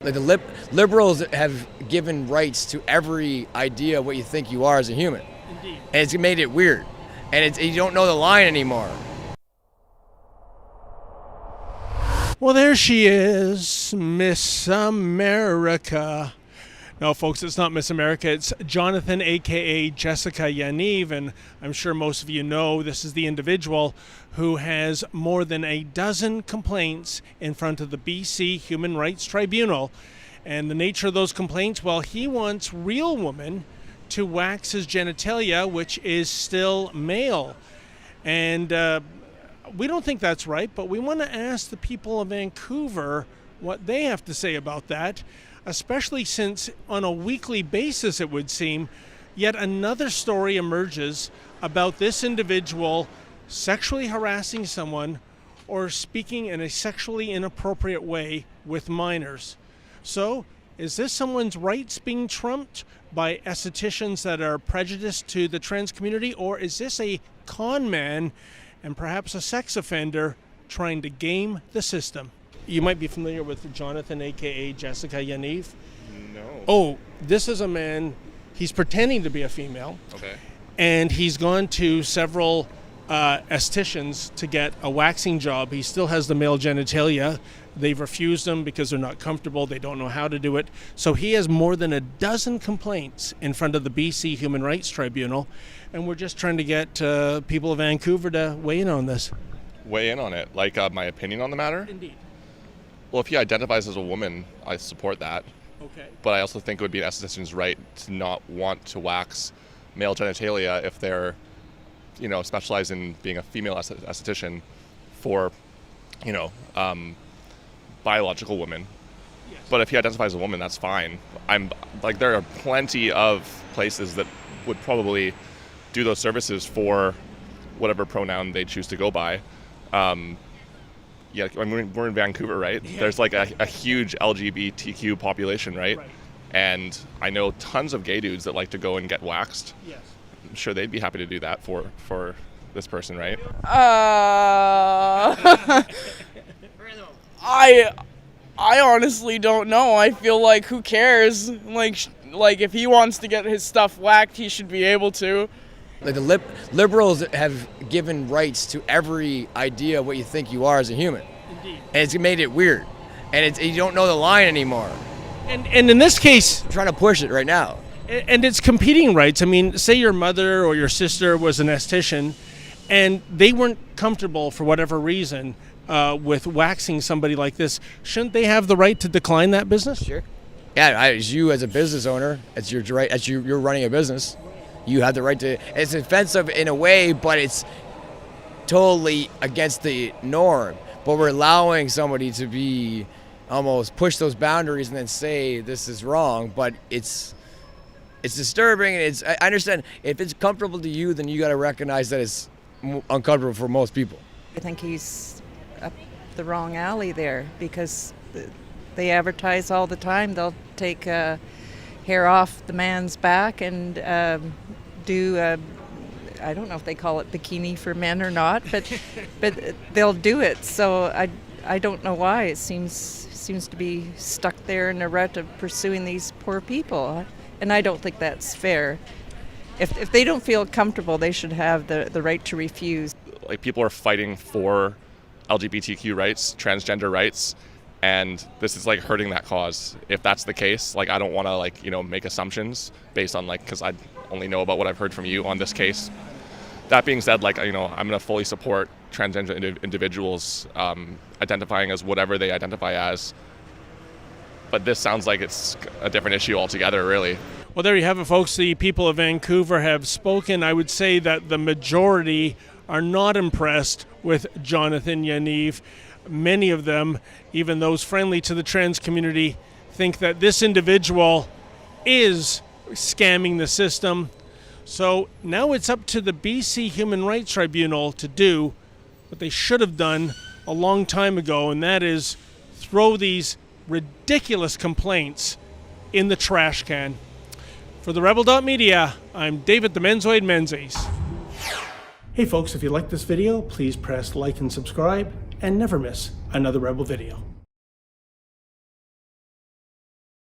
Like the liberals have given rights to every idea of what you think you are as a human. Indeed. And it's made it weird. And you don't know the line anymore. Well, there she is, Miss America. No, folks, it's not Miss America. It's Jonathan, a.k.a. Jessica Yaniv, and I'm sure most of you know this is the individual who has more than a dozen complaints in front of the BC Human Rights Tribunal. And the nature of those complaints, well, he wants real women to wax his genitalia, which is still male. And we don't think that's right, but we want to ask the people of Vancouver what they have to say about that, especially since on a weekly basis, it would seem, yet another story emerges about this individual sexually harassing someone or speaking in a sexually inappropriate way with minors. So, is this someone's rights being trumped by estheticians that are prejudiced to the trans community, or is this a con man and perhaps a sex offender trying to game the system? You might be familiar with Jonathan, a.k.a. Jessica Yaniv. No. Oh, this is a man, he's pretending to be a female. Okay. And he's gone to several estheticians to get a waxing job. He still has the male genitalia. They've refused him because they're not comfortable. They don't know how to do it. So he has more than a dozen complaints in front of the BC Human Rights Tribunal. And we're just trying to get people of Vancouver to weigh in on this. Weigh in on it, like my opinion on the matter? Indeed. Well, if he identifies as a woman, I support that. Okay. But I also think it would be an esthetician's right to not want to wax male genitalia if they're, specialize in being a female esthetician for, biological women. Yes. But if he identifies as a woman, that's fine. There are plenty of places that would probably do those services for whatever pronoun they choose to go by. We're in Vancouver, right? Yeah. There's like a huge LGBTQ population, right? And I know tons of gay dudes that like to go and get waxed. Yes. I'm sure they'd be happy to do that for this person, right? I honestly don't know. I feel like who cares? Like if he wants to get his stuff whacked, he should be able to. Like the liberals have given rights to every idea of what you think you are as a human. Indeed. And it's made it weird. And you don't know the line anymore. And in this case, I'm trying to push it right now. and it's competing rights. I mean, say your mother or your sister was an esthetician and they weren't comfortable for whatever reason with waxing somebody like this. Shouldn't they have the right to decline that business? Sure. Yeah, as you as a business owner, it's your right. As you're running a business, you have the right to. It's offensive in a way, but it's totally against the norm. But we're allowing somebody to be almost push those boundaries and then say this is wrong. But it's disturbing, and I understand if it's comfortable to you, then you got to recognize that it's uncomfortable for most people. I think he's up the wrong alley there because they advertise all the time. They'll take hair off the man's back and do I don't know if they call it bikini for men or not, but they'll do it. So I don't know why it seems to be stuck there in a rut of pursuing these poor people, and I don't think that's fair. If they don't feel comfortable, they should have the right to refuse. Like, people are fighting for LGBTQ rights, transgender rights, and this is like hurting that cause. If that's the case, like, I don't want to make assumptions based on because I only know about what I've heard from you on this case. That being said, I'm going to fully support transgender individuals identifying as whatever they identify as. But this sounds like it's a different issue altogether, really. Well, there you have it, folks. The people of Vancouver have spoken. I would say that the majority are not impressed with Jonathan Yaniv. Many of them, even those friendly to the trans community, think that this individual is scamming the system. So now it's up to the BC Human Rights Tribunal to do what they should have done a long time ago, and that is throw these ridiculous complaints in the trash can. For the Rebel.media, I'm David the Menzoid Menzies. Hey folks, if you like this video, please press like and subscribe and never miss another Rebel video.